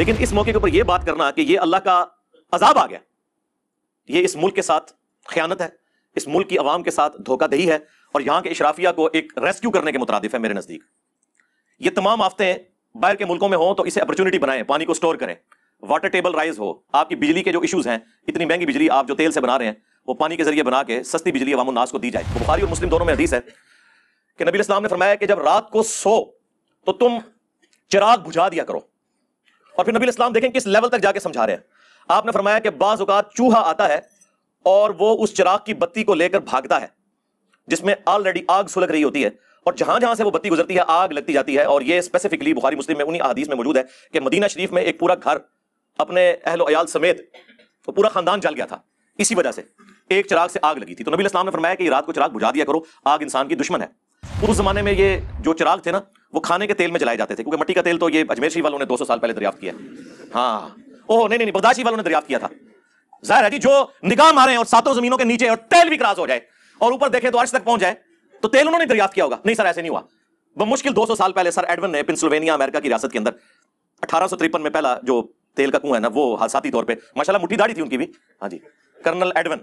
لیکن اس موقع کے اوپر یہ بات کرنا کہ یہ اللہ کا عذاب آ گیا، یہ اس ملک کے ساتھ خیانت ہے، اس ملک کی عوام کے ساتھ دھوکہ دہی ہے، اور یہاں کے اشرافیہ کو ایک ریسکیو کرنے کے مترادف ہے میرے نزدیک۔ یہ تمام آفتیں باہر کے ملکوں میں ہوں تو اسے اپرچونٹی بنائیں، پانی کو سٹور کریں، واٹر ٹیبل رائز ہو، آپ کی بجلی کے جو ایشوز ہیں، اتنی مہنگی بجلی آپ جو تیل سے بنا رہے ہیں وہ پانی کے ذریعے بنا کے سستی بجلی عوام الناس کو دی جائے۔ بخاری اور مسلم دونوں میں حدیث ہے کہ نبی اسلام نے فرمایا کہ جب رات کو سو تو تم چراغ بجھا دیا کرو، اور پھر نبی اسلام دیکھیں کس لیول تک جا کے سمجھا رہے ہیں۔ آپ نے فرمایا کہ بعض اوقات چوہا آتا ہے اور وہ اس چراغ کی بتی کو لے کر بھاگتا ہے جس میں آلریڈی آگ سلگ رہی ہوتی ہے، اور جہاں جہاں سے وہ بتی گزرتی ہے آگ لگتی جاتی ہے، اور یہ اسپیسیفکلی بخاری مسلم میں انہی احادیث میں موجود ہے کہ مدینہ شریف میں ایک پورا گھر اپنے اہل و عیال سمیت وہ پورا خاندان جل گیا تھا اسی وجہ سے، ایک چراغ سے آگ لگی تھی۔ تو نبی اسلام نے فرمایا کہ یہ رات کو چراغ بجھا دیا کرو، آگ انسان کی دشمن ہے۔ اس زمانے میں یہ جو چراغ تھے نا وہ کھانے کے تیل میں جلائے جاتے تھے، کیونکہ مٹی کا تیل تو یہ اجمیر شریف والوں نے 200 سال پہلے دریافت کیا ہے۔ ہاں اوہ نہیں بغداد شریف والوں نے دریافت کیا تھا۔ ظاہر ہے جی جو نگاہ مارے اور ساتوں زمینوں کے نیچے اور تیل بھی کراس ہو جائے اور اوپر دیکھیں تو عرش تک پہنچ جائے تو تیل انہوں نے دریافت کیا ہوگا؟ نہیں سر، ایسے نہیں ہوا۔ بمشکل 200 سال پہلے سر ایڈون نے پنسلوینیا امریکہ کی ریاست کے اندر 1853 میں پہلا جو تیل کا کنواں ہے نا وہ حادثاتی طور پہ، ماشاءاللہ مٹھی داڑھی تھی ان کی بھی، ہاں جی، کرنل ایڈون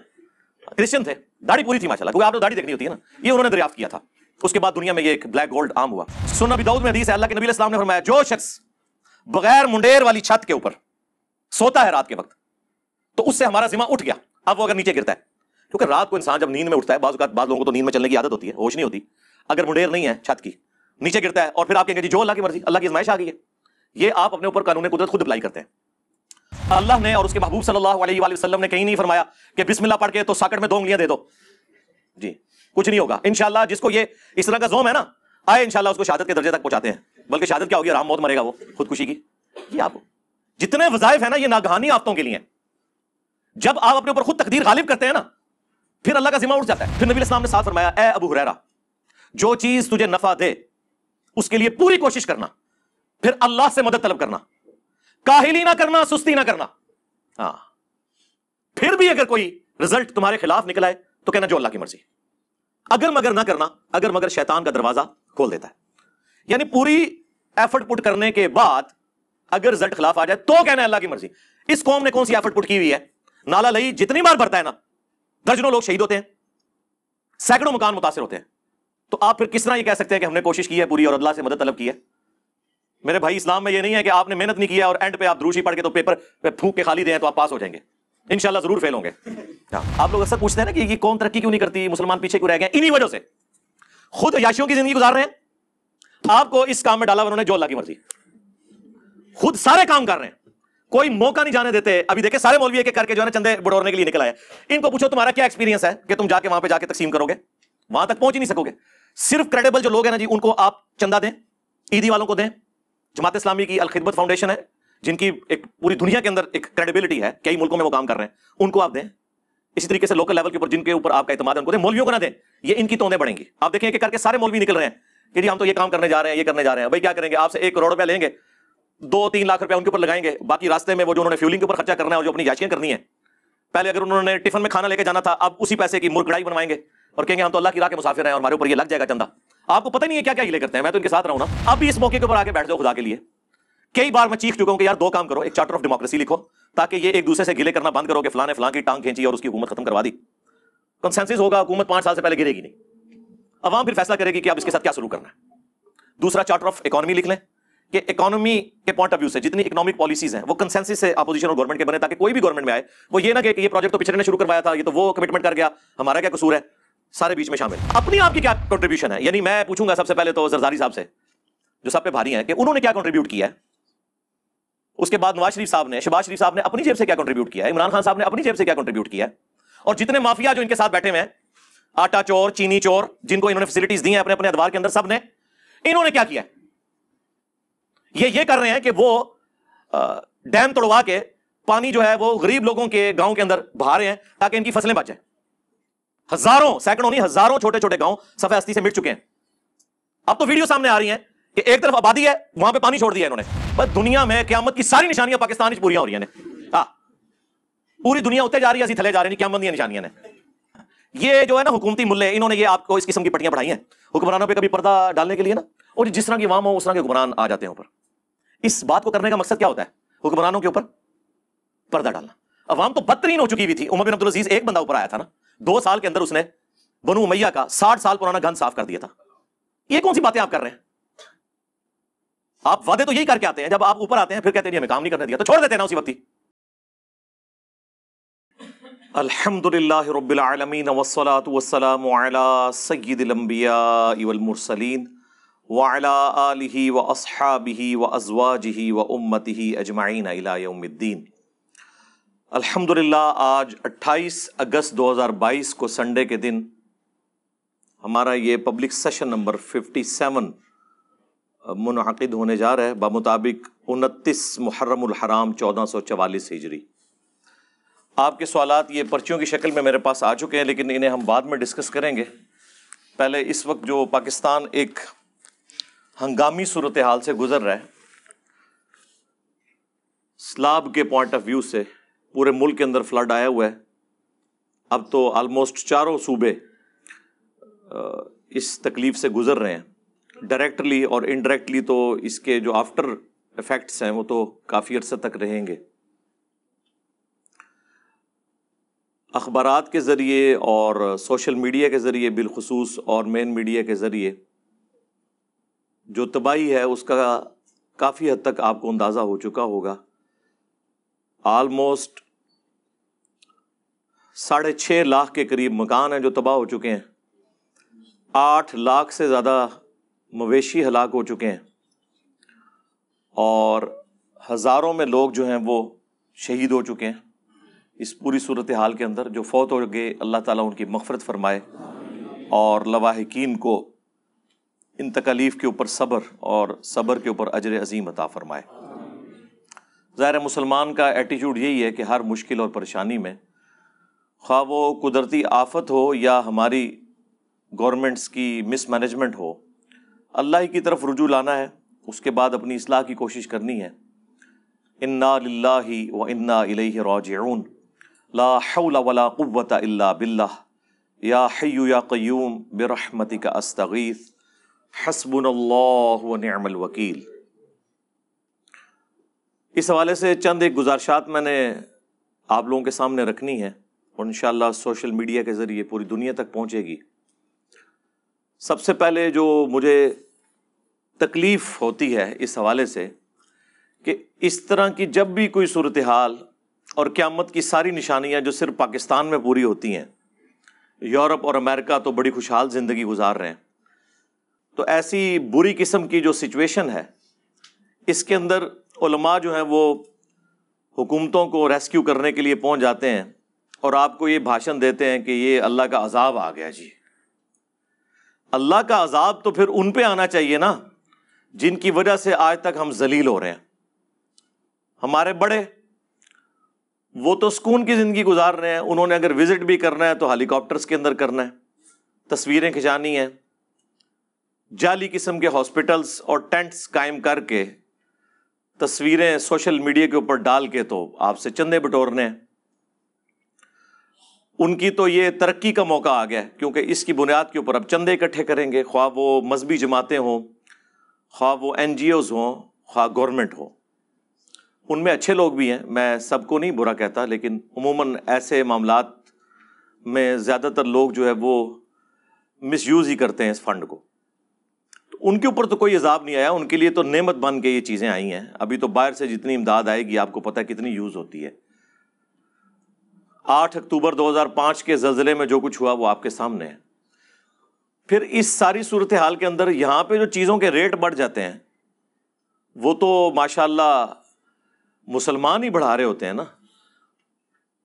کرسچن تھے، داڑھی پوری تھی ماشاءاللہ، کیونکہ آپ نے داڑھی دیکھنی ہوتی ہے نا، یہ انہوں نے دریافت کیا تھا۔ اس کے بعد دنیا میں یہ ایک بلیک گولڈ عام ہوا۔ سنن ابی داؤد میں حدیث ہے، اللہ کے نبی علیہ السلام نے فرمایا جو شخص بغیر منڈیر والی چھت کے اوپر سوتا ہے رات کے وقت تو اس سے ہمارا ذمہ اٹھ گیا۔ اب وہ اگر نیچے گرتا ہے، کیونکہ رات کو انسان جب نیند میں اٹھتا ہے، بعض اوقات بعض لوگوں کو تو نیند میں چلنے کی عادت ہوتی ہے، ہوش نہیں ہوتی، اگر منڈیر نہیں ہے چھت کی، نیچے گرتا ہے اور پھر آپ کہیں گے جی جو اللہ کی مرضی، اللہ کی آزمائش آ گئی ہے، یہ آپ اپنے اوپر قانون قدرت خود اپلائی کرتے ہیں۔ اللہ نے اور اس کے محبوب صلی اللہ علیہ وآلہ وسلم نے کہیں نہیں فرمایا کہ بسم اللہ پڑھ کے تو ساکٹ میں 2 انگلیاں دے دو، جی کچھ نہیں ہوگا انشاءاللہ۔ جس کو یہ اس طرح کا زوم ہے نا، آئے انشاءاللہ اس کو شہادت کے درجے تک پہنچاتے ہیں، بلکہ شہادت کیا ہوگی؟ آرام موت مرے گا وہ، خودکشی کی۔ یہ آپ جتنے وظائف ہیں نا یہ ناگہانی آفتوں کے لیے ہیں۔ جب آپ اپنے اوپر خود تقدیر غالب کرتے ہیں نا پھر اللہ کا ذمہ اٹھ جاتا ہے۔ پھر نبی اسلام نے ساتھ فرمایا اے ابو ہریرہ، جو چیز تجھے نفع دے اس کے لیے پوری کوشش کرنا، پھر اللہ سے مدد طلب کرنا، کاہلی نہ کرنا، سستی نہ کرنا۔ ہاں پھر بھی اگر کوئی رزلٹ تمہارے خلاف نکل آئے تو کہنا جو اللہ کی مرضی، اگر مگر نہ کرنا، اگر مگر شیطان کا دروازہ کھول دیتا ہے۔ یعنی پوری ایفرٹ پٹ کرنے کے بعد اگر رزلٹ خلاف آ جائے تو کہنا ہے اللہ کی مرضی۔ اس قوم نے کون سی ایفرٹ پٹ کی ہوئی ہے؟ نالا لئی جتنی بار بھرتا ہے نا درجنوں لوگ شہید ہوتے ہیں، سینکڑوں مکان متاثر ہوتے ہیں، تو آپ پھر کس طرح یہ کہہ سکتے ہیں کہ ہم نے کوشش کی ہے پوری اور اللہ سے مدد طلب کی ہے؟ میرے بھائی اسلام میں یہ نہیں ہے کہ آپ نے محنت نہیں کی ہے اور اینڈ پہ آپ دروشی پڑھ کے تو پیپر پہ پھونک کے خالی دیں تو آپ پاس ہو جائیں گے، انشاءاللہ ضرور فیل ہوں گے۔ آپ لوگ اکثر پوچھتے ہیں نا کہ یہ قوم ترقی کیوں نہیں کرتی، مسلمان پیچھے کیوں رہ گئے؟ انہی وجہ سے خود عیاشیوں کی زندگی گزار رہے ہیں، آپ کو اس کام میں ڈالا انہوں نے جو اللہ کی مرضی، خود سارے کام کر رہے ہیں، کوئی موقع نہیں جانے دیتے۔ ابھی دیکھیں سارے مولوی ایک ایک کر کے جو ہے نا چندے بڑھورنے کے لیے نکل آئے، ان کو پوچھو تمہارا کیا ایکسپیرینس ہے کہ تم جا کے وہاں پہ جا کے تقسیم کرو گے؟ وہاں تک پہنچ ہی نہیں سکو گے۔ صرف کریڈیبل جو لوگ ہیں نا جی ان کو آپ چندہ دیں، عیدی والوں کو دیں، جماعت اسلامی کی الخدمت فاؤنڈیشن ہے جن کی ایک پوری دنیا کے اندر ایک کریڈیبلٹی ہے، کئی ملکوں میں وہ کام کر رہے ہیں، ان کو آپ دیں۔ اسی طریقے سے لوکل لیول کے اوپر جن کے اوپر آپ کا اعتماد ہے ان کو دیں، مولویوں کو نہ دیں، یہ ان کی توندیں بڑھیں گی۔ آپ دیکھیں کہ کر کے سارے مولوی نکل رہے ہیں کہ جی ہم تو یہ کام کرنے جا رہے ہیں، یہ کرنے جا رہے ہیں۔ بھائی کیا کریں گے؟ آپ سے 1 کروڑ روپیہ لیں گے، 2-3 لاکھ روپیہ ان کے اوپر لگائیں گے، باقی راستے میں وہ جو انہوں نے فیولنگ کے اوپر خرچہ کرنا ہے اور جو اپنی یاشیاں کرنی ہے، پہلے اگر انہوں نے ٹفن میں کھانا لے کے جانا تھا اب اسی پیسے کی مرغ کڑائی بنوائیں گے اور کہیں گے ہم تو اللہ کی راہ کے مسافر ہیں اور ہمارے اوپر یہ لگ جائے گا چندہ۔ آپ کو پتہ نہیں ہے کیا کیا ہیلے کرتے ہیں، میں تو ان کے ساتھ رہا ہوں نا۔ اب بھی اس موقع کے اوپر آ کے بیٹھ جاؤ خدا کے لیے۔ کئی بار میں چیخ چکا ہوں کہ یار 2 کام کرو، ایک چارٹر آف ڈیموکریسی لکھو تاکہ یہ ایک دوسرے سے گلے کرنا بند کرو کہ فلاں نے فلاں کی ٹانگ کھینچی اور اس کی حکومت ختم کروا دی۔ کنسنسس ہوگا، حکومت 5 سال سے پہلے گرے گی نہیں، عوام پھر فیصلہ کرے گی کہ اب اس کے ساتھ کیا سلوک کرنا ہے۔ دوسرا چارٹر آف اکانومی لکھ لیں کہ اکانومی کے پوائنٹ آف ویو سے جتنی اکنامک پالیسیز ہیں وہ کنسنسس سے اپوزیشن اور گورنمنٹ کے بنے، تاکہ کوئی بھی گورنمنٹ میں آئے وہ یہ نہ کہ یہ پروجیکٹ تو پچھلے نے شروع کروایا تھا، یہ تو وہ کمٹمنٹ کر گیا، ہمارا کیا قصور ہے، سارے بیچ میں شامل۔ اپنی آپ کی کیا کنٹریبیوشن ہے؟ یعنی میں پوچھوں گا سب سے پہلے تو زرداری صاحب سے جو سب پہ بھاری ہیں کہ انہوں نے کیا کنٹریبیوٹ کیا ہے، اس کے بعد نواز شریف صاحب نے، شہباز شریف صاحب نے اپنی جیب سے کیا کنٹریبیوٹ کیا ہے، عمران خان صاحب نے اپنی جیب سے کیا کنٹریبیوٹ کیا ہے، اور جتنے مافیا جو ان کے ساتھ بیٹھے ہوئے ہیں، آٹا چور، چینی چور، جن کو انہوں نے فیسلٹیز دی ہیں اپنے اپنے ادوار کے اندر، سب نے انہوں نے کیا کیا ہے؟ یہ کر رہے ہیں کہ وہ ڈیم توڑوا کے پانی جو ہے وہ غریب لوگوں کے گاؤں کے اندر بہا رہے ہیں تاکہ ان کی فصلیں بچ جائیں۔ ہزاروں، سینکڑوں نہیں، ہزاروں چھوٹے چھوٹے گاؤں صفحہ ہستی سے مٹ چکے ہیں۔ اب تو ویڈیو سامنے آ رہی ہیں کہ ایک طرف آبادی ہے وہاں پہ پانی چھوڑ دیا انہوں نے۔ بس دنیا میں قیامت کی ساری نشانیاں پاکستان میں پوریاں ہو رہی ہیں، پوری دنیا اتنے جا رہی ہے، اسی تھلے جا رہی ہیں، قیامت کی نشانیاں نے۔ یہ جو ہے نا حکومتی ملے، انہوں نے یہ آپ کو اس قسم کی پٹیاں پڑھائی ہیں حکمرانوں پہ کبھی پردہ ڈالنے کے لیے نا، اور جس طرح کی عوام ہو اس طرح کے حکمران آ جاتے ہیں اوپر۔ اس بات کو کرنے کا مقصد کیا ہوتا ہے حکمرانوں کے اوپر پردہ ڈالنا. عوام تو بدترین ہو چکی ہوئی تھی. عمر بن عبدالعزیز ایک بندہ اوپر آیا تھا نا, 2 سال کے اندر اس نے بنو امیہ کا 60 سال پرانا گن صاف کر دیا تھا. یہ کون سی باتیں آپ کر رہے ہیں؟ آپ وعدے تو یہی کر کے آتے ہیں, جب آپ اوپر آتے ہیں پھر کہتے ہیں ہمیں کام نہیں کرنے دیا, تو چھوڑ دیتے ہیں نا اسی وقت ہی. الحمدللہ رب العالمین والصلاة والسلام علی سید الانبیاء والمرسلین وعلی آلہ واصحابہ وازواجہ وامتہ اجمعین الی یوم الدین. الحمدللہ آج 28 اگست 2022 کو سنڈے کے دن ہمارا یہ پبلک سیشن نمبر 57 منعقد ہونے جا رہا ہے بمطابق 29 محرم الحرام 1444 ہجری. آپ کے سوالات یہ پرچیوں کی شکل میں میرے پاس آ چکے ہیں, لیکن انہیں ہم بعد میں ڈسکس کریں گے. پہلے اس وقت جو پاکستان ایک ہنگامی صورتحال سے گزر رہا ہے, سیلاب کے پوائنٹ آف ویو سے پورے ملک کے اندر فلڈ آیا ہوا ہے. اب تو آلموسٹ چاروں صوبے اس تکلیف سے گزر رہے ہیں, ڈائریکٹلی اور انڈائریکٹلی. تو اس کے جو آفٹر ایفیکٹس ہیں وہ تو کافی عرصے تک رہیں گے. اخبارات کے ذریعے اور سوشل میڈیا کے ذریعے بالخصوص اور مین میڈیا کے ذریعے جو تباہی ہے اس کا کافی حد تک آپ کو اندازہ ہو چکا ہوگا. آلموسٹ 6.5 لاکھ کے قریب مکان ہیں جو تباہ ہو چکے ہیں. 8 لاکھ سے زیادہ مویشی ہلاک ہو چکے ہیں, اور ہزاروں میں لوگ جو ہیں وہ شہید ہو چکے ہیں. اس پوری صورتحال کے اندر جو فوت ہو گئے, اللہ تعالیٰ ان کی مغفرت فرمائے اور لواحقین کو ان تکالیف کے اوپر صبر اور صبر کے اوپر اجر عظیم عطا فرمائے. ظاہر مسلمان کا ایٹیچیوڈ یہی ہے کہ ہر مشکل اور پریشانی میں, خواہ وہ قدرتی آفت ہو یا ہماری گورنمنٹس کی مس مینجمنٹ ہو, اللہ ہی کی طرف رجوع لانا ہے, اس کے بعد اپنی اصلاح کی کوشش کرنی ہے. انا للہ و انا الیہ راجعون, لا حول ولا قوة الا باللہ, یا حی یا قیوم برحمتک استغیث, حسبنا اللہ ونعم الوکیل. اس حوالے سے چند ایک گزارشات میں نے آپ لوگوں کے سامنے رکھنی ہے, اور انشاءاللہ سوشل میڈیا کے ذریعے پوری دنیا تک پہنچے گی. سب سے پہلے جو مجھے تکلیف ہوتی ہے اس حوالے سے کہ اس طرح کی جب بھی کوئی صورتحال اور قیامت کی ساری نشانیاں جو صرف پاکستان میں پوری ہوتی ہیں, یورپ اور امریکہ تو بڑی خوشحال زندگی گزار رہے ہیں, تو ایسی بری قسم کی جو سچویشن ہے اس کے اندر علماء جو ہیں وہ حکومتوں کو ریسکیو کرنے کے لیے پہنچ جاتے ہیں اور آپ کو یہ بھاشن دیتے ہیں کہ یہ اللہ کا عذاب آ گیا. جی اللہ کا عذاب تو پھر ان پہ آنا چاہیے نا جن کی وجہ سے آج تک ہم ذلیل ہو رہے ہیں. ہمارے بڑے وہ تو سکون کی زندگی گزار رہے ہیں, انہوں نے اگر وزٹ بھی کرنا ہے تو ہیلی کاپٹرز کے اندر کرنا ہے, تصویریں کھنچانی ہیں, جعلی قسم کے ہاسپٹلز اور ٹینٹس قائم کر کے تصویریں سوشل میڈیا کے اوپر ڈال کے تو آپ سے چندے بٹورنے ہیں. ان کی تو یہ ترقی کا موقع آ گیا ہے, کیونکہ اس کی بنیاد کے اوپر اب چندے اکٹھے کریں گے, خواہ وہ مذہبی جماعتیں ہوں, خواہ وہ NGOs ہوں, خواہ گورنمنٹ ہو. ان میں اچھے لوگ بھی ہیں, میں سب کو نہیں برا کہتا, لیکن عموماً ایسے معاملات میں زیادہ تر لوگ جو ہے وہ مس یوز ہی کرتے ہیں اس فنڈ کو. تو ان کے اوپر تو کوئی عذاب نہیں آیا, ان کے لیے تو نعمت بن کے یہ چیزیں آئی ہیں. ابھی تو باہر سے جتنی امداد آئے گی آپ کو پتہ ہے کتنی یوز ہوتی ہے. 8 اکتوبر 2005 کے زلزلے میں جو کچھ ہوا وہ آپ کے سامنے ہے. پھر اس ساری صورتحال کے اندر یہاں پہ جو چیزوں کے ریٹ بڑھ جاتے ہیں وہ تو ماشاءاللہ مسلمان ہی بڑھا رہے ہوتے ہیں نا.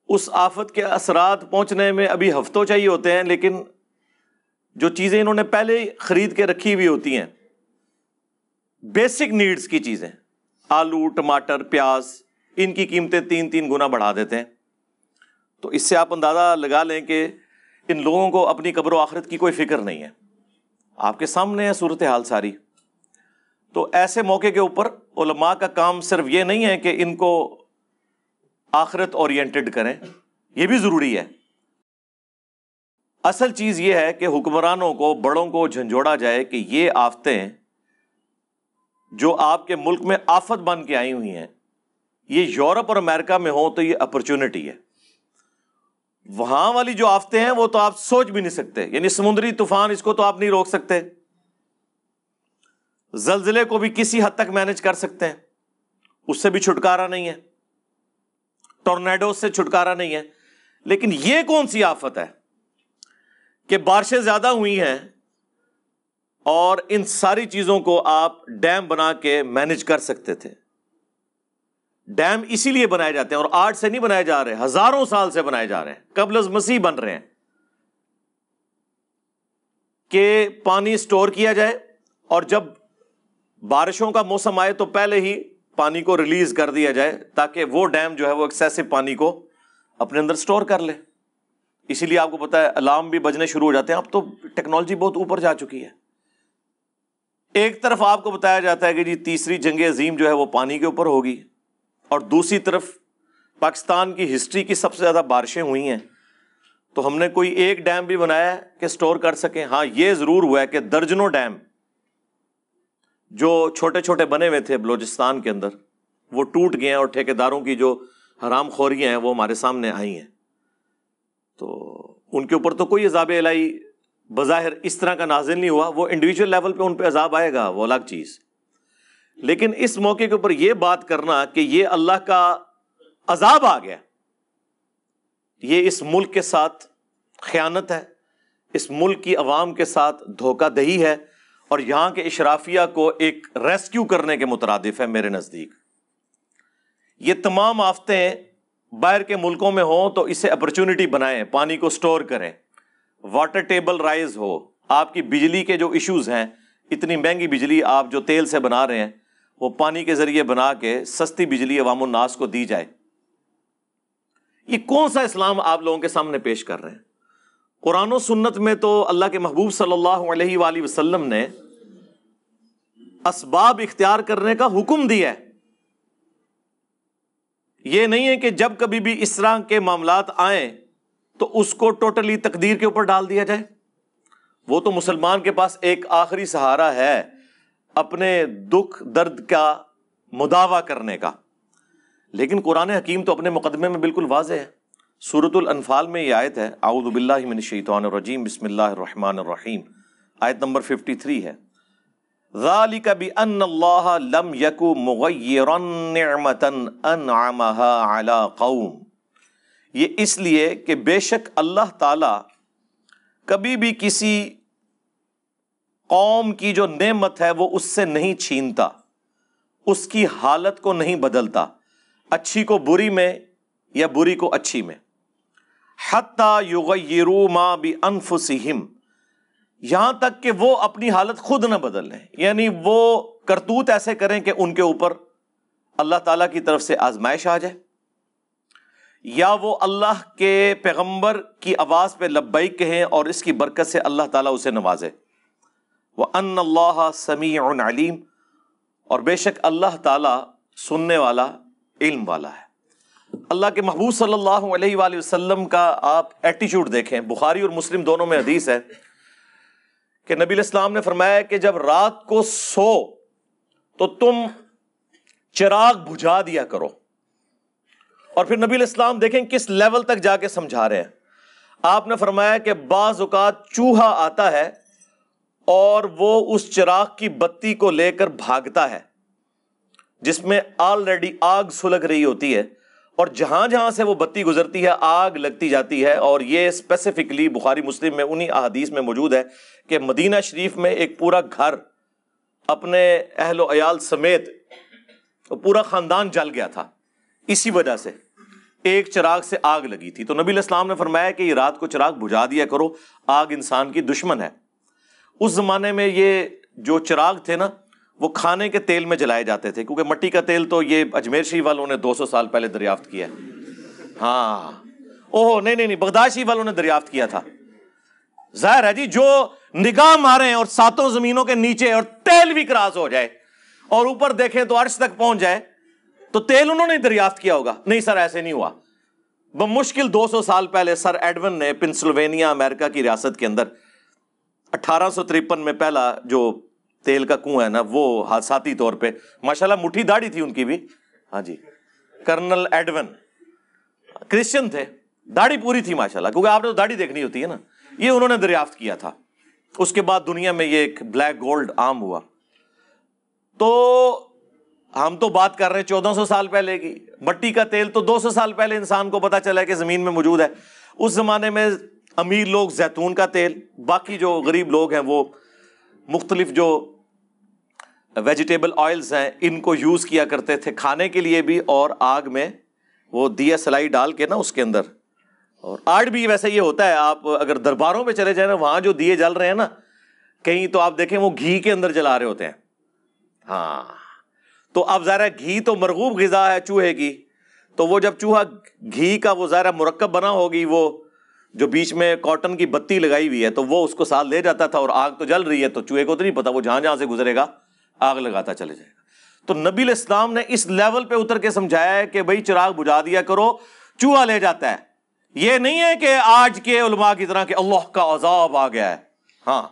اس آفت کے اثرات پہنچنے میں ابھی ہفتوں چاہیے ہوتے ہیں, لیکن جو چیزیں انہوں نے پہلے خرید کے رکھی ہوئی ہوتی ہیں, بیسک نیڈز کی چیزیں, آلو, ٹماٹر, پیاز, ان کی قیمتیں 3 گنا بڑھا دیتے ہیں. تو اس سے آپ اندازہ لگا لیں کہ ان لوگوں کو اپنی قبر و آخرت کی کوئی فکر نہیں ہے. آپ کے سامنے ہے صورتحال ساری. تو ایسے موقع کے اوپر علماء کا کام صرف یہ نہیں ہے کہ ان کو آخرت اورینٹڈ کریں, یہ بھی ضروری ہے. اصل چیز یہ ہے کہ حکمرانوں کو, بڑوں کو جھنجھوڑا جائے کہ یہ آفتیں جو آپ کے ملک میں آفت بن کے آئی ہوئی ہیں یہ یورپ اور امریکہ میں ہو تو یہ اپرچونٹی ہے. وہاں والی جو آفتیں ہیں وہ تو آپ سوچ بھی نہیں سکتے، یعنی سمندری طوفان اس کو تو آپ نہیں روک سکتے، زلزلے کو بھی کسی حد تک مینج کر سکتے ہیں، اس سے بھی چھٹکارا نہیں ہے، ٹورنیڈو سے چھٹکارا نہیں ہے. لیکن یہ کون سی آفت ہے کہ بارشیں زیادہ ہوئی ہیں اور ان ساری چیزوں کو آپ ڈیم بنا کے مینج کر سکتے تھے. ڈیم اسی لیے بنائے جاتے ہیں، اور آج سے نہیں بنائے جا رہے، ہزاروں سال سے بنائے جا رہے ہیں، قبل از مسیح بن رہے ہیں کہ پانی سٹور کیا جائے اور جب بارشوں کا موسم آئے تو پہلے ہی پانی کو ریلیز کر دیا جائے تاکہ وہ ڈیم جو ہے وہ ایکسیسو پانی کو اپنے اندر سٹور کر لے. اسی لیے آپ کو پتا ہے الارم بھی بجنے شروع ہو جاتے ہیں. اب تو ٹیکنالوجی بہت اوپر جا چکی ہے. ایک طرف آپ کو بتایا جاتا ہے کہ جی تیسری جنگ عظیم جو ہے وہ پانی کے اوپر ہوگی، اور دوسری طرف پاکستان کی ہسٹری کی سب سے زیادہ بارشیں ہوئی ہیں، تو ہم نے کوئی ایک ڈیم بھی بنایا ہے کہ سٹور کر سکیں. ہاں یہ ضرور ہوا ہے کہ درجنوں ڈیم جو چھوٹے چھوٹے بنے ہوئے تھے بلوچستان کے اندر وہ ٹوٹ گئے ہیں، اور ٹھیکیداروں کی جو حرام خوریاں ہیں وہ ہمارے سامنے آئی ہیں. تو ان کے اوپر تو کوئی عذاب الہی بظاہر اس طرح کا نازل نہیں ہوا، وہ انڈیویجول لیول پہ ان پہ عذاب آئے گا، وہ الگ چیز. لیکن اس موقع کے اوپر یہ بات کرنا کہ یہ اللہ کا عذاب آ گیا، یہ اس ملک کے ساتھ خیانت ہے، اس ملک کی عوام کے ساتھ دھوکہ دہی ہے، اور یہاں کے اشرافیہ کو ایک ریسکیو کرنے کے مترادف ہے میرے نزدیک. یہ تمام آفتیں باہر کے ملکوں میں ہوں تو اسے اپرچونٹی بنائیں، پانی کو سٹور کریں، واٹر ٹیبل رائز ہو، آپ کی بجلی کے جو ایشوز ہیں، اتنی مہنگی بجلی آپ جو تیل سے بنا رہے ہیں وہ پانی کے ذریعے بنا کے سستی بجلی عوام الناس کو دی جائے. یہ کون سا اسلام آپ لوگوں کے سامنے پیش کر رہے ہیں؟ قرآن و سنت میں تو اللہ کے محبوب صلی اللہ علیہ وآلہ وسلم نے اسباب اختیار کرنے کا حکم دیا ہے. یہ نہیں ہے کہ جب کبھی بھی اس طرح کے معاملات آئیں تو اس کو ٹوٹلی تقدیر کے اوپر ڈال دیا جائے. وہ تو مسلمان کے پاس ایک آخری سہارا ہے اپنے دکھ درد کا مداوع کرنے کا. لیکن قرآن حکیم تو اپنے مقدمے میں بالکل واضح ہے. سورۃ الانفال میں یہ آیت ہے، اعوذ باللہ من الشیطان الرجیم، بسم اللہ الرحمن الرحیم، آیت نمبر 53 ہے، ذالک بأن اللہ لم یک مغیرا نعمتا انعمها علی قوم. یہ اس لیے کہ بے شک اللہ تعالی کبھی بھی کسی قوم کی جو نعمت ہے وہ اس سے نہیں چھینتا، اس کی حالت کو نہیں بدلتا، اچھی کو بری میں یا بری کو اچھی میں. حتی یغیروا ما بانفسہم، یہاں تک کہ وہ اپنی حالت خود نہ بدل لیں، یعنی وہ کرتوت ایسے کریں کہ ان کے اوپر اللہ تعالیٰ کی طرف سے آزمائش آ جائے، یا وہ اللہ کے پیغمبر کی آواز پہ لبیک کہیں اور اس کی برکت سے اللہ تعالیٰ اسے نوازے. وَأَنَّ اللَّهَ سَمِيعٌ عَلِيمٌ، اور بے شک اللہ تعالیٰ سننے والا، علم والا ہے. اللہ کے محبوب صلی اللہ علیہ وآلہ وسلم کا آپ ایٹیچیوڈ دیکھیں، بخاری اور مسلم دونوں میں حدیث ہے کہ نبی علیہ السلام نے فرمایا کہ جب رات کو سو تو تم چراغ بجھا دیا کرو. اور پھر نبی علیہ السلام دیکھیں کس لیول تک جا کے سمجھا رہے ہیں. آپ نے فرمایا کہ بعض اوقات چوہا آتا ہے اور وہ اس چراغ کی بتی کو لے کر بھاگتا ہے جس میں آلریڈی آگ سلگ رہی ہوتی ہے، اور جہاں جہاں سے وہ بتی گزرتی ہے آگ لگتی جاتی ہے. اور یہ اسپیسیفکلی بخاری مسلم میں انہی احادیث میں موجود ہے کہ مدینہ شریف میں ایک پورا گھر اپنے اہل و عیال سمیت پورا خاندان جل گیا تھا، اسی وجہ سے ایک چراغ سے آگ لگی تھی. تو نبی علیہ السلام نے فرمایا کہ یہ رات کو چراغ بجھا دیا کرو، آگ انسان کی دشمن ہے. اس زمانے میں یہ جو چراغ تھے نا وہ کھانے کے تیل میں جلائے جاتے تھے، کیونکہ مٹی کا تیل تو یہ اجمیر شریف والوں نے 200 سال پہلے دریافت کیا ہے. ہاں اوہ نہیں بغداد شریف والوں نے دریافت کیا تھا. ظاہر ہے جی جو نگاہ مارے اور ساتوں زمینوں کے نیچے اور تیل بھی کراس ہو جائے اور اوپر دیکھیں تو عرش تک پہنچ جائے تو تیل انہوں نے دریافت کیا ہوگا. نہیں سر ایسے نہیں ہوا. بمشکل 200 سال پہلے سر ایڈون نے پنسلوینیا امریکہ کی ریاست کے اندر 1853 میں پہلا جو تیل کا کنواں ہے نا وہ حادثاتی طور پہ، ماشاءاللہ مٹھی داڑھی تھی ان کی بھی، ہاں جی کرنل ایڈون، کرسچن تھے، داڑھی پوری تھی ماشاءاللہ، کیونکہ آپ نے تو داڑھی دیکھنی ہوتی ہے نا، یہ انہوں نے دریافت کیا تھا۔ اس کے بعد دنیا میں یہ ایک بلیک گولڈ عام ہوا۔ تو ہم تو بات کر رہے ہیں 1400 سال پہلے کی، مٹی کا تیل تو 200 سال پہلے انسان کو پتا چلا کہ زمین میں موجود ہے۔ اس زمانے میں امیر لوگ زیتون کا تیل، باقی جو غریب لوگ ہیں وہ مختلف جو ویجیٹیبل آئلز ہیں ان کو یوز کیا کرتے تھے کھانے کے لیے بھی، اور آگ میں وہ دیا سلائی ڈال کے نا اس کے اندر۔ اور آج بھی ویسے یہ ہوتا ہے، آپ اگر درباروں میں چلے جائیں نا، وہاں جو دیے جل رہے ہیں نا کہیں، تو آپ دیکھیں وہ گھی کے اندر جلا رہے ہوتے ہیں۔ ہاں، تو اب ظاہر ہے گھی تو مرغوب غذا ہے چوہے کی، تو وہ جب چوہا گھی کا وہ ظاہر مرکب بنا ہوگی، وہ جو بیچ میں کاٹن کی بتی لگائی ہوئی ہے، تو وہ اس کو ساتھ لے جاتا تھا، اور آگ تو جل رہی ہے تو چوہے کو تو نہیں پتا، وہ جہاں جہاں سے گزرے گا آگ لگاتا چلے جائے گا۔ تو نبی علیہ السلام نے اس لیول پہ اتر کے سمجھایا ہے کہ بھائی چراغ بجھا دیا کرو، چوہا لے جاتا ہے۔ یہ نہیں ہے کہ آج کے علماء کی طرح کہ اللہ کا عذاب آ گیا ہے، ہاں،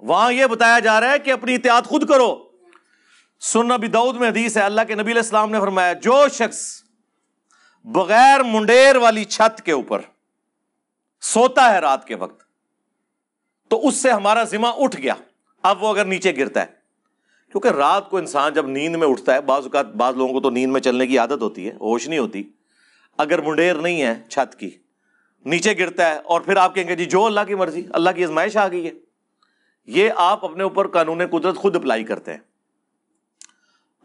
وہاں یہ بتایا جا رہا ہے کہ اپنی اطاعت خود کرو۔ سنن ابی داؤد میں حدیث ہے، اللہ کے نبی علیہ السلام نے فرمایا جو شخص بغیر منڈیر والی چھت کے اوپر سوتا ہے رات کے وقت، تو اس سے ہمارا ذمہ اٹھ گیا۔ اب وہ اگر نیچے گرتا ہے، کیونکہ رات کو انسان جب نیند میں اٹھتا ہے، بعض اوقات بعض لوگوں کو تو نیند میں چلنے کی عادت ہوتی ہے، ہوش نہیں ہوتی، اگر منڈیر نہیں ہے چھت کی، نیچے گرتا ہے، اور پھر آپ کہیں گے جی جو اللہ کی مرضی، اللہ کی آزمائش آ گئی ہے، یہ آپ اپنے اوپر قانون قدرت خود اپلائی کرتے ہیں۔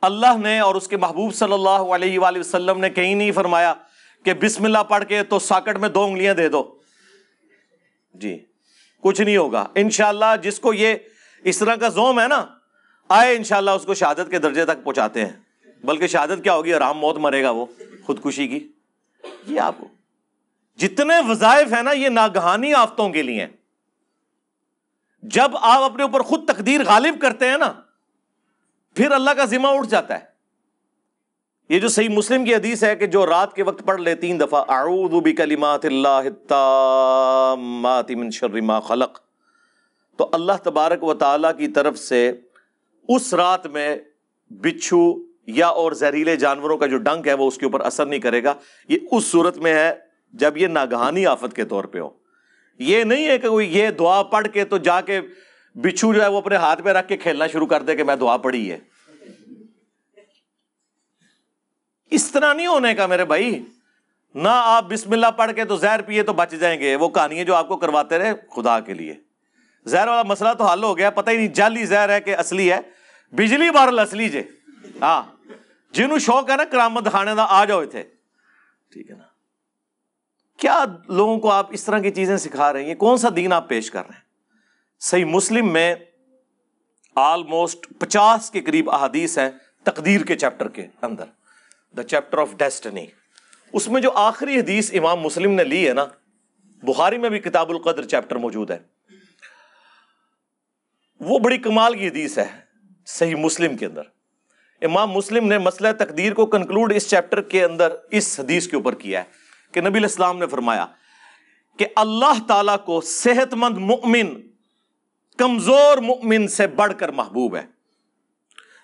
اللہ نے اور اس کے محبوب صلی اللہ علیہ وآلہ وسلم نے کہیں نہیں فرمایا کہ بسم اللہ پڑھ کے تو ساکٹ میں 2 انگلیاں دے دو، جی کچھ نہیں ہوگا انشاءاللہ۔ جس کو یہ اس طرح کا زوم ہے نا، آئے انشاءاللہ اس کو شہادت کے درجے تک پہنچاتے ہیں، بلکہ شہادت کیا ہوگی، آرام موت مرے گا وہ، خودکشی کی۔ یہ آپ جتنے وظائف ہیں نا یہ ناگہانی آفتوں کے لیے ہیں۔ جب آپ اپنے اوپر خود تقدیر غالب کرتے ہیں نا، پھر اللہ کا ذمہ اٹھ جاتا ہے۔ یہ جو صحیح مسلم کی حدیث ہے کہ جو رات کے وقت پڑھ لے 3 دفعہ اعوذ بکلمات اللہ التامات من شر ما خلق، تو اللہ تبارک و تعالی کی طرف سے اس رات میں بچھو یا اور زہریلے جانوروں کا جو ڈنک ہے وہ اس کے اوپر اثر نہیں کرے گا۔ یہ اس صورت میں ہے جب یہ ناگہانی آفت کے طور پہ ہو۔ یہ نہیں ہے کہ کوئی یہ دعا پڑھ کے تو جا کے بچھو جو ہے وہ اپنے ہاتھ پہ رکھ کے کھیلنا شروع کر دے کہ میں دعا پڑھی ہے۔ اس طرح نہیں ہونے کا میرے بھائی، نہ آپ بسم اللہ پڑھ کے تو زہر پیے تو بچ جائیں گے۔ وہ کہانی جو آپ کو کرواتے رہے خدا کے لیے، زہر والا مسئلہ تو حل ہو گیا، پتہ ہی نہیں جعلی زہر ہے کہ اصلی ہے، بجلی بارل اصلی جے۔ ہاں، جنہوں شوق ہے نا کرامت دکھانے دا آ جاؤ تھے، ٹھیک ہے نا۔ کیا لوگوں کو آپ اس طرح کی چیزیں سکھا رہے ہیں؟ یہ کون سا دین آپ پیش کر رہے ہیں؟ صحیح مسلم میں آلموسٹ 50 کے قریب احادیث ہیں تقدیر کے چیپٹر کے اندر، دا چیپٹر آف ڈیسٹنی۔ اس میں جو آخری حدیث امام مسلم نے لی ہے نا، بخاری میں بھی کتاب القدر چیپٹر موجود ہے، وہ بڑی کمال کی حدیث ہے صحیح مسلم کے اندر۔ امام مسلم نے مسئلہ تقدیر کو کنکلوڈ اس چیپٹر کے اندر اس حدیث کے اوپر کیا ہے کہ نبی علیہ السلام نے فرمایا کہ اللہ تعالیٰ کو صحت مند مؤمن کمزور مؤمن سے بڑھ کر محبوب ہے۔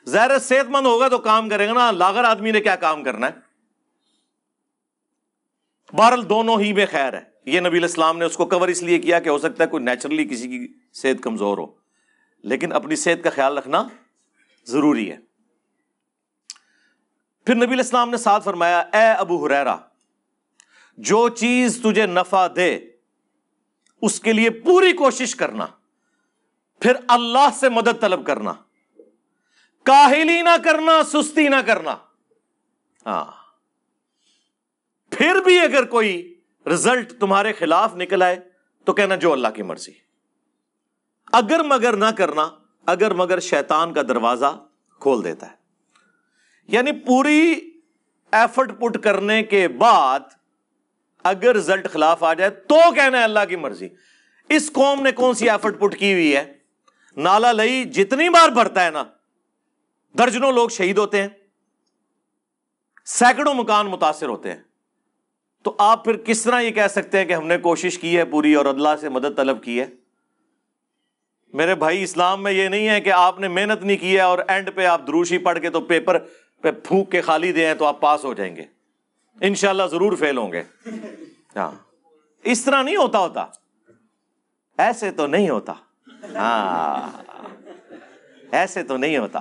ظاہر صحت مند ہوگا تو کام کرے گا نا، لاغر آدمی نے کیا کام کرنا ہے؟ بہرحال دونوں ہی میں خیر ہے۔ یہ نبی علیہ السلام نے اس کو کور اس لیے کیا کہ ہو سکتا ہے کوئی نیچرلی کسی کی صحت کمزور ہو، لیکن اپنی صحت کا خیال رکھنا ضروری ہے۔ پھر نبی علیہ السلام نے ساتھ فرمایا، اے ابو ہریرہ، جو چیز تجھے نفع دے اس کے لیے پوری کوشش کرنا، پھر اللہ سے مدد طلب کرنا، کاہلی نہ کرنا، سستی نہ کرنا۔ ہاں، پھر بھی اگر کوئی رزلٹ تمہارے خلاف نکل آئے تو کہنا جو اللہ کی مرضی۔ اگر مگر نہ کرنا، اگر مگر شیطان کا دروازہ کھول دیتا ہے۔ یعنی پوری ایفرٹ پٹ کرنے کے بعد اگر رزلٹ خلاف آ جائے تو کہنا ہے اللہ کی مرضی۔ اس قوم نے کون سی ایفرٹ پٹ کی ہوئی ہے؟ نالا لئی جتنی بار بھرتا ہے نا، درجنوں لوگ شہید ہوتے ہیں، سینکڑوں مکان متاثر ہوتے ہیں، تو آپ پھر کس طرح یہ کہہ سکتے ہیں کہ ہم نے کوشش کی ہے پوری اور اللہ سے مدد طلب کی ہے؟ میرے بھائی، اسلام میں یہ نہیں ہے کہ آپ نے محنت نہیں کی ہے اور اینڈ پہ آپ دروشی پڑھ کے تو پیپر پہ پھونک کے خالی دیں تو آپ پاس ہو جائیں گے، انشاءاللہ ضرور فیل ہوں گے. ہاں اس طرح نہیں ہوتا، ایسے تو نہیں ہوتا. ہاں ایسے تو نہیں ہوتا.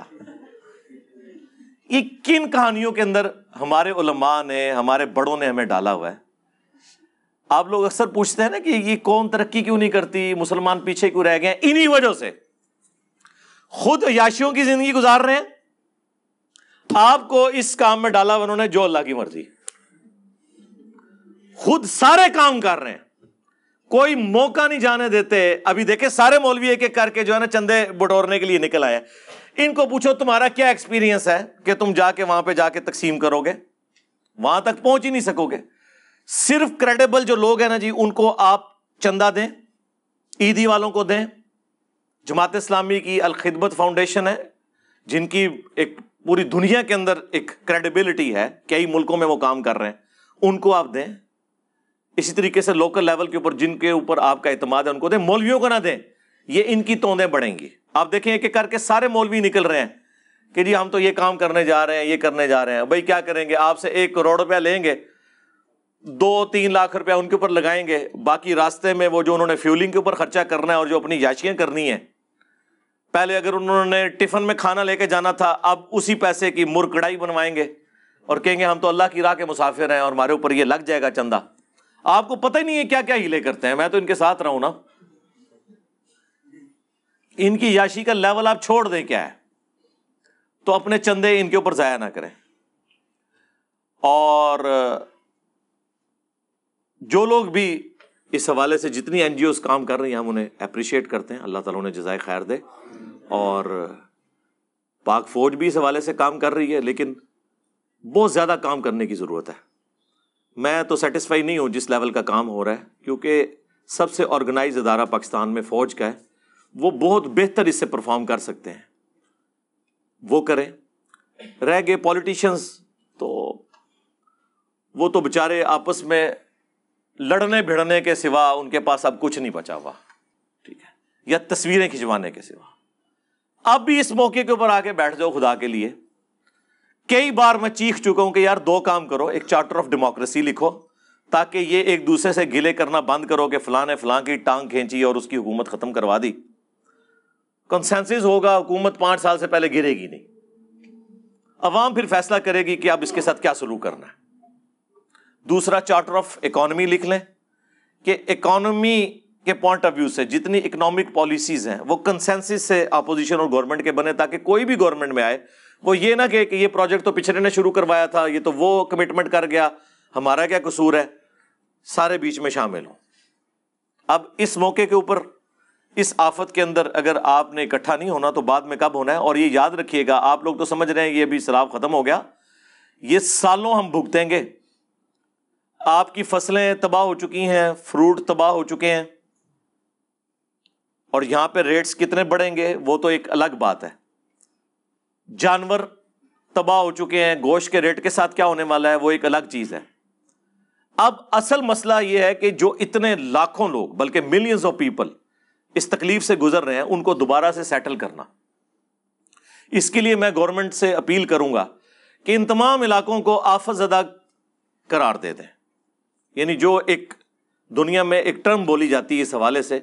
یہ کن کہانیوں کے اندر ہمارے علماء نے، ہمارے بڑوں نے ہمیں ڈالا ہوا ہے. آپ لوگ اکثر پوچھتے ہیں نا کہ یہ قوم ترقی کیوں نہیں کرتی، مسلمان پیچھے کیوں رہ گئے؟ انہی وجہ سے. خود عیاشیوں کی زندگی گزار رہے ہیں، آپ کو اس کام میں ڈالا انہوں نے جو اللہ کی مرضی. خود سارے کام کر رہے ہیں، کوئی موقع نہیں جانے دیتے. ابھی دیکھیں سارے مولوی ایک ایک کر کے جو ہے نا چندے بٹورنے کے لیے نکل آئے. ان کو پوچھو تمہارا کیا ایکسپیرینس ہے کہ تم جا کے وہاں پہ جا کے تقسیم کرو گے؟ وہاں تک پہنچ ہی نہیں سکو گے. صرف کریڈیبل جو لوگ ہیں نا جی، ان کو آپ چندہ دیں، عیدی والوں کو دیں. جماعت اسلامی کی الخدمت فاؤنڈیشن ہے، جن کی ایک پوری دنیا کے اندر ایک کریڈیبلٹی ہے، کئی ملکوں میں وہ کام کر رہے ہیں، ان کو آپ دیں. اسی طریقے سے لوکل لیول کے اوپر جن کے اوپر آپ کا اعتماد ہے ان کو دیں. مولویوں کو نہ دیں، یہ ان کی توندیں بڑھیں گی. آپ دیکھیں ایک ایک کر کے سارے مولوی نکل رہے ہیں کہ جی ہم تو یہ کام کرنے جا رہے ہیں، یہ کرنے جا رہے ہیں. بھائی کیا کریں گے؟ آپ سے 1 کروڑ روپیہ لیں گے، 2-3 لاکھ روپیہ ان کے اوپر لگائیں گے، باقی راستے میں وہ جو انہوں نے فیولنگ کے اوپر خرچہ کرنا ہے اور جو اپنی یاشیاں کرنی ہیں. پہلے اگر انہوں نے ٹفن میں کھانا لے کے جانا تھا، اب اسی پیسے کی مر کڑائی بنوائیں گے اور کہیں گے ہم تو اللہ کی راہ کے مسافر ہیں اور ہمارے اوپر یہ لگ جائے گا چندہ. آپ کو پتہ ہی نہیں ہے کیا کیا ہیلے کرتے ہیں. میں تو ان کے ساتھ رہا ہوں نا. ان کی یاشی کا لیول آپ چھوڑ دیں کیا ہے، تو اپنے چندے ان کے اوپر ضائع نہ کریں. اور جو لوگ بھی اس حوالے سے جتنی این جی اوز کام کر رہی ہیں ہم انہیں اپریشیٹ کرتے ہیں. اللہ تعالیٰ انہیں جزائے خیر دے. اور پاک فوج بھی اس حوالے سے کام کر رہی ہے، لیکن بہت زیادہ کام کرنے کی ضرورت ہے. میں تو سیٹسفائی نہیں ہوں جس لیول کا کام ہو رہا ہے، کیونکہ سب سے آرگنائز ادارہ پاکستان میں فوج کا ہے. وہ بہت بہتر اس سے پرفارم کر سکتے ہیں، وہ کریں. رہ گئے پولیٹیشنز تو وہ تو بےچارے آپس میں لڑنے بھڑنے کے سوا ان کے پاس اب کچھ نہیں بچا ہوا، ٹھیک ہے، یا تصویریں کھنچوانے کے سوا. اب بھی اس موقع کے اوپر آ کے بیٹھ جاؤ خدا کے لیے. کئی بار میں چیخ چکا ہوں کہ یار 2 کام کرو. ایک چارٹر آف ڈیموکریسی لکھو تاکہ یہ ایک دوسرے سے گلے کرنا بند کرو کہ فلاں نے فلاں کی ٹانگ کھینچی اور اس کی حکومت ختم کروا دی. کنسنسس ہوگا، حکومت 5 سال سے پہلے گرے گی نہیں. عوام پھر فیصلہ کرے گی کہ اب اس کے ساتھ کیا سلوک کرنا ہے. دوسرا چارٹر آف اکانومی لکھ لیں کہ اکانومی کے پوائنٹ آف ویو سے جتنی اکنامک پالیسیز ہیں وہ کنسنسس سے اپوزیشن اور گورنمنٹ کے بنے، تاکہ کوئی بھی گورنمنٹ میں آئے وہ یہ نہ کہ یہ پروجیکٹ تو پچھلے نے شروع کروایا تھا، یہ تو وہ کمٹمنٹ کر گیا، ہمارا کیا قصور ہے. سارے بیچ میں شامل ہوں. اب اس موقع کے اوپر، اس آفت کے اندر اگر آپ نے اکٹھا نہیں ہونا تو بعد میں کب ہونا ہے؟ اور یہ یاد رکھیے گا، آپ لوگ تو سمجھ رہے ہیں یہ بھی سیلاب ختم ہو گیا، یہ سالوں ہم بھگتیں گے. آپ کی فصلیں تباہ ہو چکی ہیں، فروٹ تباہ ہو چکے ہیں، اور یہاں پہ ریٹس کتنے بڑھیں گے وہ تو ایک الگ بات ہے. جانور تباہ ہو چکے ہیں، گوشت کے ریٹ کے ساتھ کیا ہونے والا ہے وہ ایک الگ چیز ہے. اب اصل مسئلہ یہ ہے کہ جو اتنے لاکھوں لوگ بلکہ ملینز آف پیپل اس تکلیف سے گزر رہے ہیں ان کو دوبارہ سے سیٹل کرنا. اس کے لیے میں گورنمنٹ سے اپیل کروں گا کہ ان تمام علاقوں کو آفت زدہ قرار دے دیں. یعنی جو ایک دنیا میں ایک ٹرم بولی جاتی ہے اس حوالے سے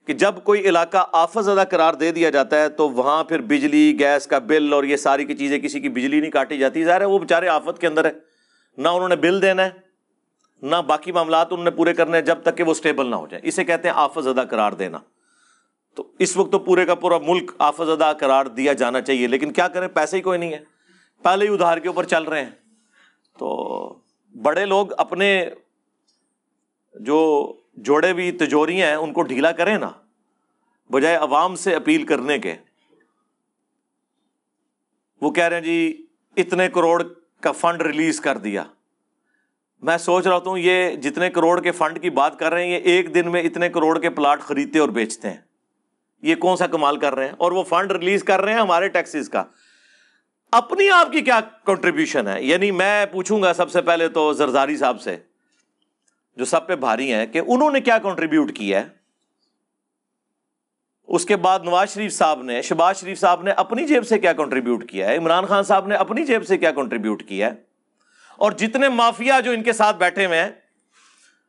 کہ جب کوئی علاقہ آفت زدہ قرار دے دیا جاتا ہے تو وہاں پھر بجلی گیس کا بل اور یہ ساری کی چیزیں، کسی کی بجلی نہیں کاٹی جاتی. ظاہر ہے وہ بیچارے آفت کے اندر ہے، نہ انہوں نے بل دینا ہے نہ باقی معاملات انہوں نے پورے کرنے ہیں جب تک کہ وہ سٹیبل نہ ہو جائیں. اسے کہتے ہیں آفت زدہ قرار دینا. تو اس وقت تو پورے کا پورا ملک آفت زدہ قرار دیا جانا چاہیے، لیکن کیا کریں، پیسے ہی کوئی نہیں ہے، پہلے ہی ادھار کے اوپر چل رہے ہیں. تو بڑے لوگ اپنے جو جوڑے بھی تجوریاں ہیں ان کو ڈھیلا کریں نا، بجائے عوام سے اپیل کرنے کے. وہ کہہ رہے ہیں جی اتنے کروڑ کا فنڈ ریلیز کر دیا. میں سوچ رہا ہوں یہ جتنے کروڑ کے فنڈ کی بات کر رہے ہیں یہ ایک دن میں اتنے کروڑ کے پلاٹ خریدتے اور بیچتے ہیں. یہ کون سا کمال کر رہے ہیں؟ اور وہ فنڈ ریلیز کر رہے ہیں ہمارے ٹیکسز کا. اپنی آپ کی کیا کنٹریبیوشن ہے؟ یعنی میں پوچھوں گا سب سے پہلے تو زرزاری صاحب سے جو سب پہ بھاری ہیں کہ انہوں نے کیا کنٹریبیوٹ کیا ہے. اس کے بعد نواز شریف صاحب نے، شہباز شریف صاحب نے اپنی جیب سے کیا کنٹریبیوٹ کیا ہے، عمران خان صاحب نے اپنی جیب سے کیا کنٹریبیوٹ کیا ہے، اور جتنے مافیا جو ان کے ساتھ بیٹھے ہوئے ہیں،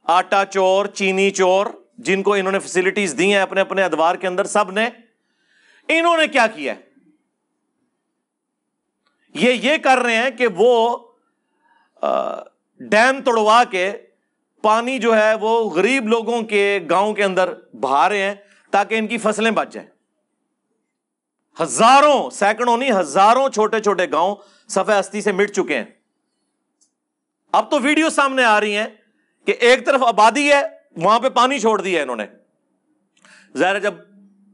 آٹا چور، چینی چور، جن کو انہوں نے فیسلٹیز دی ہیں اپنے اپنے ادوار کے اندر، سب نے، انہوں نے کیا کیا ہے؟ یہ کر رہے ہیں کہ وہ ڈیم توڑوا کے پانی جو ہے وہ غریب لوگوں کے گاؤں کے اندر بہا رہے ہیں تاکہ ان کی فصلیں بچ جائیں. ہزاروں، سینکڑوں نہیں، ہزاروں چھوٹے چھوٹے گاؤں صفحہ ہستی سے مٹ چکے ہیں. اب تو ویڈیو سامنے آ رہی ہیں کہ ایک طرف آبادی ہے، وہاں پہ پانی چھوڑ دیا انہوں نے. ظاہر ہے جب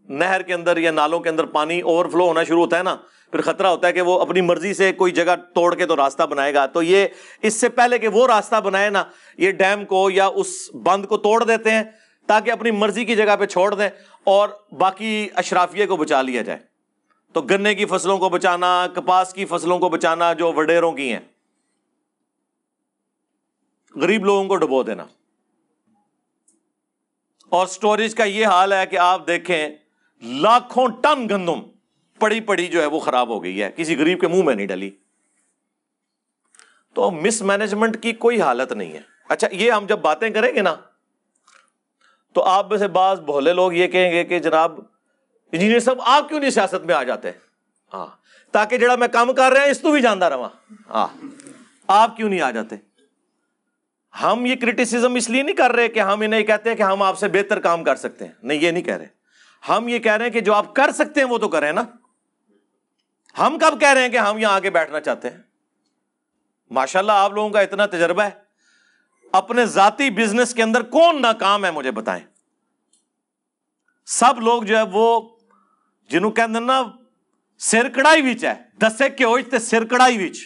نہر کے اندر یا نالوں کے اندر پانی اوور فلو ہونا شروع ہوتا ہے نا، پھر خطرہ ہوتا ہے کہ وہ اپنی مرضی سے کوئی جگہ توڑ کے تو راستہ بنائے گا. تو یہ اس سے پہلے کہ وہ راستہ بنائے نا، یہ ڈیم کو یا اس بند کو توڑ دیتے ہیں تاکہ اپنی مرضی کی جگہ پہ چھوڑ دیں اور باقی اشرافیہ کو بچا لیا جائے. تو گنے کی فصلوں کو بچانا، کپاس کی فصلوں کو بچانا جو وڈیروں کی ہیں، غریب لوگوں کو ڈبو دینا. اور سٹوریج کا یہ حال ہے کہ آپ دیکھیں لاکھوں ٹن گندم پڑی پڑی جو ہے وہ خراب ہو گئی ہے، کسی غریب کے منہ میں نہیں ڈلی. تو مس مینجمنٹ کی کوئی حالت نہیں ہے. اچھا، یہ ہم جب باتیں کریں گے نا تو آپ میں سے بعض بھولے لوگ یہ کہیں گے کہ جناب انجینئر صاحب آپ کیوں نہیں سیاست میں آ جاتے؟ ہاں، تاکہ جڑا میں کام کر رہا ہوں اس تو بھی جاندا رہا. ہاں، آپ کیوں نہیں آ جاتے؟ ہم یہ کرٹیسزم اس لیے نہیں کر رہے کہ ہم انہیں کہتے ہیں کہ ہم آپ سے بہتر کام کر سکتے ہیں، نہیں، یہ نہیں کہہ رہے. ہم یہ کہہ رہے ہیں کہ جو آپ کر سکتے ہیں وہ تو کریں نا. ہم کب کہہ رہے ہیں کہ ہم یہاں آگے بیٹھنا چاہتے ہیں؟ ماشاءاللہ آپ لوگوں کا اتنا تجربہ ہے. اپنے ذاتی بزنس کے اندر کون ناکام ہے مجھے بتائیں؟ سب لوگ جو ہے وہ جنہوں کہتے ہیں نا سر کڑائی وچ ہے، دسے کیوں تے سر کڑائی وچ،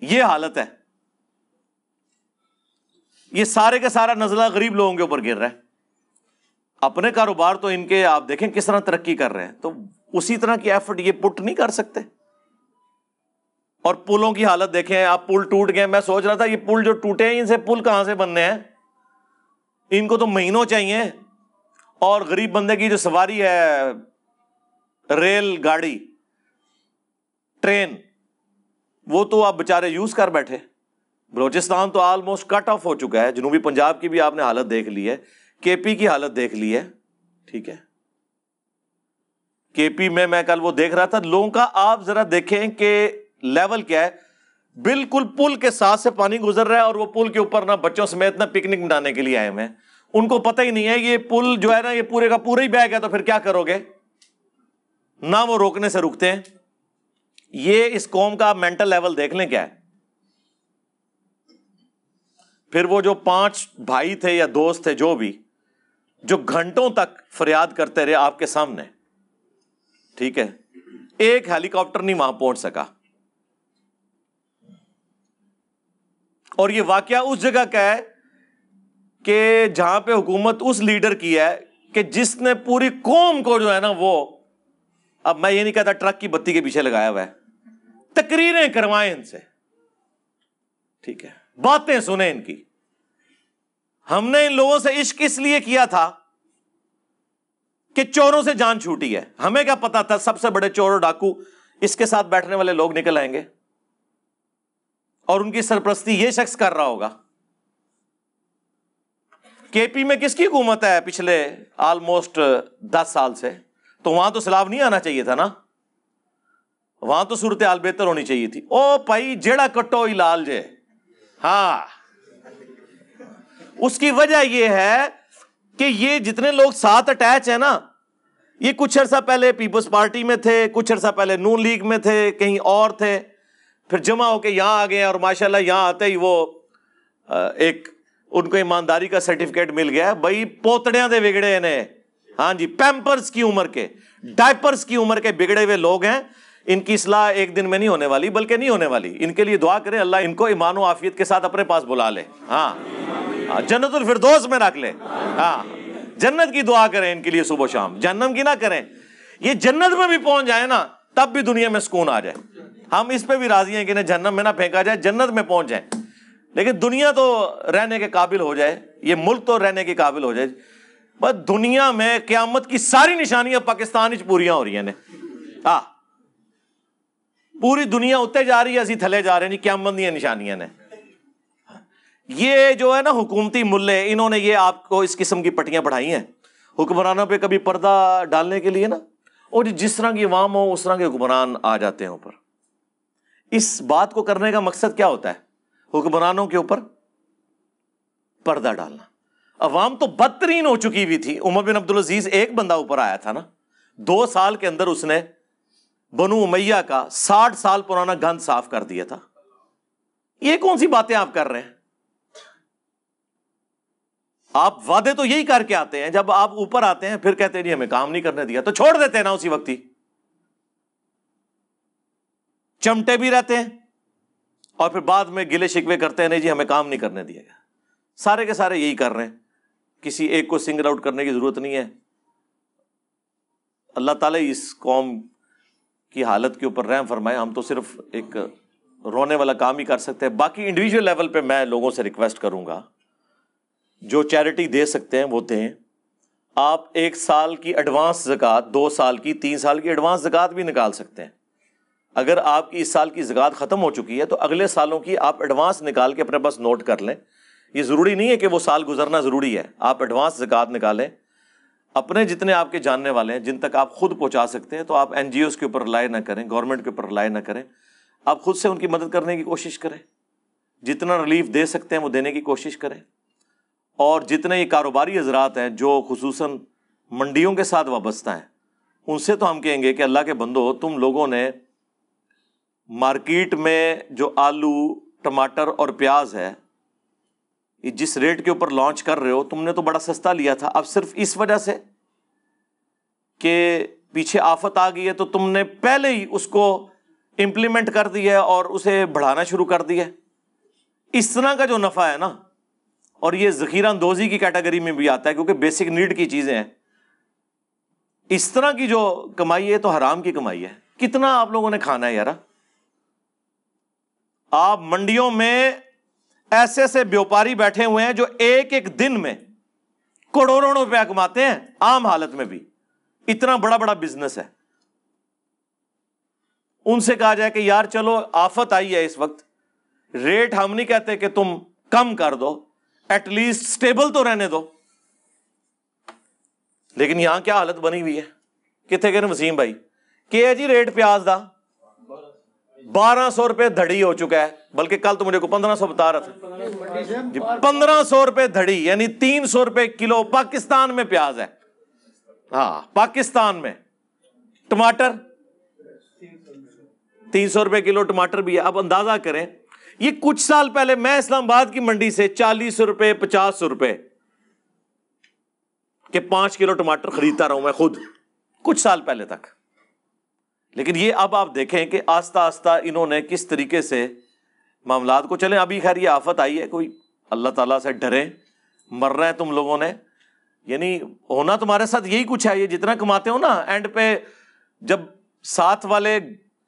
یہ حالت ہے. یہ سارے کا سارا نزلہ غریب لوگوں کے اوپر گر رہا ہے. اپنے کاروبار تو ان کے آپ دیکھیں کس طرح ترقی کر رہے ہیں، تو اسی طرح کی ایفرٹ یہ پٹ نہیں کر سکتے. اور پلوں کی حالت دیکھیں آپ، پل ٹوٹ گئے. میں سوچ رہا تھا یہ پل جو ٹوٹے ہیں ان سے پل کہاں سے بننے ہیں؟ ان کو تو مہینوں چاہیے. اور غریب بندے کی جو سواری ہے، ریل گاڑی، ٹرین، وہ تو آپ بےچارے یوز کر بیٹھے. بلوچستان تو آلموسٹ کٹ آف ہو چکا ہے. جنوبی پنجاب کی بھی آپ نے حالت دیکھ لی ہے، کے پی کی حالت دیکھ لی ہے. ٹھیک ہے، کے پی میں کل وہ دیکھ رہا تھا لوگوں کا. آپ ذرا دیکھیں کہ لیول کیا ہے. بالکل پل کے ساتھ سے پانی گزر رہا ہے اور وہ پل کے اوپر نہ بچوں سمیت نہ پکنک منانے کے لیے آئے ہوئے ہیں. ان کو پتہ ہی نہیں ہے یہ پل جو ہے نا یہ پورے کا پورا ہی بہ گیا تو پھر کیا کرو گے؟ نہ وہ روکنے سے رکتے ہیں. یہ اس قوم کا مینٹل لیول دیکھ لیں کیا ہے. پھر وہ جو 5 بھائی تھے یا دوست تھے جو بھی، جو گھنٹوں تک فریاد کرتے رہے آپ کے سامنے، ٹھیک ہے، ایک ہیلی کاپٹر نہیں وہاں پہنچ سکا. اور یہ واقعہ اس جگہ کا ہے کہ جہاں پہ حکومت اس لیڈر کی ہے کہ جس نے پوری قوم کو جو ہے نا وہ، اب میں یہ نہیں کہتا ٹرک کی بتی کے پیچھے لگایا ہوا ہے، تقریریں کروائیں ان سے، ٹھیک ہے، باتیں سنیں ان کی. ہم نے ان لوگوں سے عشق اس لیے کیا تھا کہ چوروں سے جان چھوٹی ہے. ہمیں کیا پتا تھا سب سے بڑے چور اور ڈاکو اس کے ساتھ بیٹھنے والے لوگ نکل آئیں گے اور ان کی سرپرستی یہ شخص کر رہا ہوگا. کے پی میں کس کی حکومت ہے پچھلے آلموسٹ 10 سال سے؟ تو وہاں تو سیلاب نہیں آنا چاہیے تھا نا، وہاں تو صورتحال بہتر ہونی چاہیے تھی. او بھائی جیڑا کٹو ہی لال جے. ہاں، اس کی وجہ یہ ہے کہ یہ جتنے لوگ ساتھ اٹیچ ہیں نا، یہ کچھ عرصہ پہلے پیپلز پارٹی میں تھے، کچھ عرصہ پہلے نون لیگ میں تھے، کہیں اور تھے، پھر جمع ہو کے یہاں آ گئے اور ماشاءاللہ یہاں آتے ہی وہ ایک ان کو ایمانداری کا سرٹیفکیٹ مل گیا. بھائی پوتڑیاں دے بگڑے نے، ہاں جی، پیمپرز کی عمر کے، ڈائپرز کی عمر کے بگڑے ہوئے لوگ ہیں. ان کی اصلاح ایک دن میں نہیں ہونے والی، بلکہ نہیں ہونے والی. ان کے لیے دعا کریں اللہ ان کو ایمان و عافیت کے ساتھ اپنے پاس بلا لے. ہاں، جنت الفردوس میں رکھ لے. ہاں، جنت کی دعا کریں ان کے لیے صبح و شام، جہنم کی نہ کریں. یہ جنت میں بھی پہنچ جائے نا تب بھی دنیا میں سکون آ جائے. ہم اس پہ بھی راضی ہیں کہ انہیں جہنم میں نہ پھینکا جائے، جنت میں پہنچ جائیں، لیکن دنیا تو رہنے کے قابل ہو جائے، یہ ملک تو رہنے کے قابل ہو جائے. بس دنیا میں قیامت کی ساری نشانیاں پاکستان وچ پوریاں ہو رہی ہیں پوری دنیا اتنے جا رہی ہے، اسی تھلے جا رہے ہیں جی، قیامت دی نشانیاں نے. یہ جو ہے نا حکومتی ملے، انہوں نے یہ آپ کو اس قسم کی پٹیاں پڑھائی ہیں حکمرانوں پہ کبھی پردہ ڈالنے کے لیے نا، اور جس طرح کی عوام ہو اس طرح کے حکمران آ جاتے ہیں اوپر. اس بات کو کرنے کا مقصد کیا ہوتا ہے؟ حکمرانوں کے اوپر پردہ ڈالنا. عوام تو بدترین ہو چکی ہوئی تھی. عمر بن عبدالعزیز ایک بندہ اوپر آیا تھا نا، 2 سال کے اندر اس نے بنو امیہ کا 60 سال پرانا گند صاف کر دیا تھا. یہ کون سی باتیں آپ کر رہے ہیں؟ آپ وعدے تو یہی کر کے آتے ہیں، جب آپ اوپر آتے ہیں پھر کہتے ہیں جی ہمیں کام نہیں کرنے دیا، تو چھوڑ دیتے ہیں نا اسی وقت ہی. چمٹے بھی رہتے ہیں اور پھر بعد میں گلے شکوے کرتے ہیں نہیں جی ہمیں کام نہیں کرنے دیا گیا. سارے کے سارے یہی کر رہے ہیں، کسی ایک کو سنگل آؤٹ کرنے کی ضرورت نہیں ہے. اللہ تعالیٰ اس قوم کی حالت کے اوپر رحم فرمائے. ہم تو صرف ایک رونے والا کام ہی کر سکتے ہیں. باقی انڈیویجول لیول پہ میں لوگوں سے ریکویسٹ کروں گا، جو چیریٹی دے سکتے ہیں وہ دیں. آپ 1 سال کی ایڈوانس زکوٰۃ، 2 سال کی، 3 سال کی ایڈوانس زکوٰۃ بھی نکال سکتے ہیں. اگر آپ کی اس سال کی زکوٰۃ ختم ہو چکی ہے تو اگلے سالوں کی آپ ایڈوانس نکال کے اپنے پاس نوٹ کر لیں. یہ ضروری نہیں ہے کہ وہ سال گزرنا ضروری ہے. آپ ایڈوانس زکوٰۃ نکالیں، اپنے جتنے آپ کے جاننے والے ہیں جن تک آپ خود پہنچا سکتے ہیں، تو آپ این جی اوز کے اوپر رلائی نہ کریں، گورنمنٹ کے اوپر رلائی نہ کریں. آپ خود سے ان کی مدد کرنے کی کوشش کریں. جتنا ریلیف دے سکتے ہیں وہ دینے کی کوشش کریں. اور جتنے یہ کاروباری حضرات ہیں جو خصوصاً منڈیوں کے ساتھ وابستہ ہیں، ان سے تو ہم کہیں گے کہ اللہ کے بندو، تم لوگوں نے مارکیٹ میں جو آلو، ٹماٹر اور پیاز ہے، جس ریٹ کے اوپر لانچ کر رہے ہو، تم نے تو بڑا سستا لیا تھا. اب صرف اس وجہ سے کہ پیچھے آفت آ گئی ہے تو تم نے پہلے ہی اس کو امپلیمنٹ کر دیا ہے اور اسے بڑھانا شروع کر دیا ہے. اس طرح کا جو نفع ہے نا، اور یہ ذخیرہ اندوزی کی کیٹیگری میں بھی آتا ہے کیونکہ بیسک نیڈ کی چیزیں ہیں، اس طرح کی جو کمائی ہے تو حرام کی کمائی ہے. کتنا آپ لوگوں نے کھانا ہے یار؟ آپ منڈیوں میں ایسے ایسے بیوپاری بیٹھے ہوئے ہیں جو ایک ایک دن میں کروڑوں روپیہ کماتے ہیں، عام حالت میں بھی. اتنا بڑا بڑا بزنس ہے. ان سے کہا جائے کہ یار چلو آفت آئی ہے اس وقت، ریٹ ہم نہیں کہتے کہ تم کم کر دو، ایٹ لیسٹ سٹیبل تو رہنے دو. لیکن یہاں کیا حالت بنی ہوئی ہے؟ کتنے گئے وسیم بھائی کہ ہے جی ریٹ پیاز دا 1200 روپے دھڑی ہو چکا ہے، بلکہ کل تو مجھے کو 1500 بتا رہا تھا جی. 1500 روپے دھڑی یعنی 300 روپے کلو پاکستان میں پیاز ہے. ہاں پاکستان میں. ٹماٹر 300 روپے کلو ٹماٹر بھی ہے. اب اندازہ کریں، یہ کچھ سال پہلے میں اسلام آباد کی منڈی سے 40 روپے 50 روپے کہ 5 کلو ٹماٹر خریدتا رہا ہوں میں خود کچھ سال پہلے تک. لیکن یہ اب آپ دیکھیں کہ آہستہ آہستہ انہوں نے کس طریقے سے معاملات کو چلیں. ابھی خیر یہ آفت آئی ہے، کوئی اللہ تعالیٰ سے ڈریں. مر رہے ہیں تم لوگوں نے، یعنی ہونا تمہارے ساتھ یہی کچھ ہے. یہ جتنا کماتے ہو نا، اینڈ پہ جب ساتھ والے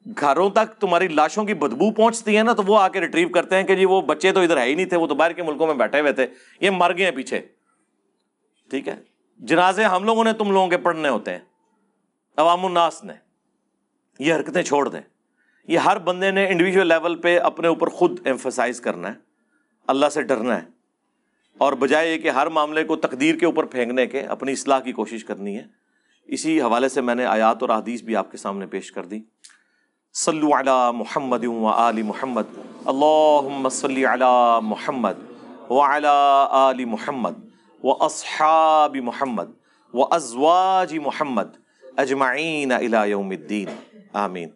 گھروں تک تمہاری لاشوں کی بدبو پہنچتی ہے نا، تو وہ آ کے ریٹریو کرتے ہیں کہ جی وہ بچے تو ادھر ہے ہی نہیں تھے، وہ تو باہر کے ملکوں میں بیٹھے ہوئے تھے، یہ مر گئے ہیں پیچھے. ٹھیک ہے، جنازے ہم لوگوں نے تم لوگوں کے پڑھنے ہوتے ہیں، عوام الناس نے. یہ حرکتیں چھوڑ دیں. یہ ہر بندے نے انڈیویجول لیول پہ اپنے اوپر خود ایمفسائز کرنا ہے، اللہ سے ڈرنا ہے، اور بجائے یہ کہ ہر معاملے کو تقدیر کے اوپر پھینکنے کے اپنی اصلاح کی کوشش کرنی ہے. اسی حوالے سے میں نے آیات اور احادیث بھی آپ کے سامنے پیش کر دی. صلو علی محمد و آل محمد، اللہم صلی علی محمد وعلی آل محمد واصحاب محمد وازواج محمد اجمعین الی یوم الدین. آمین.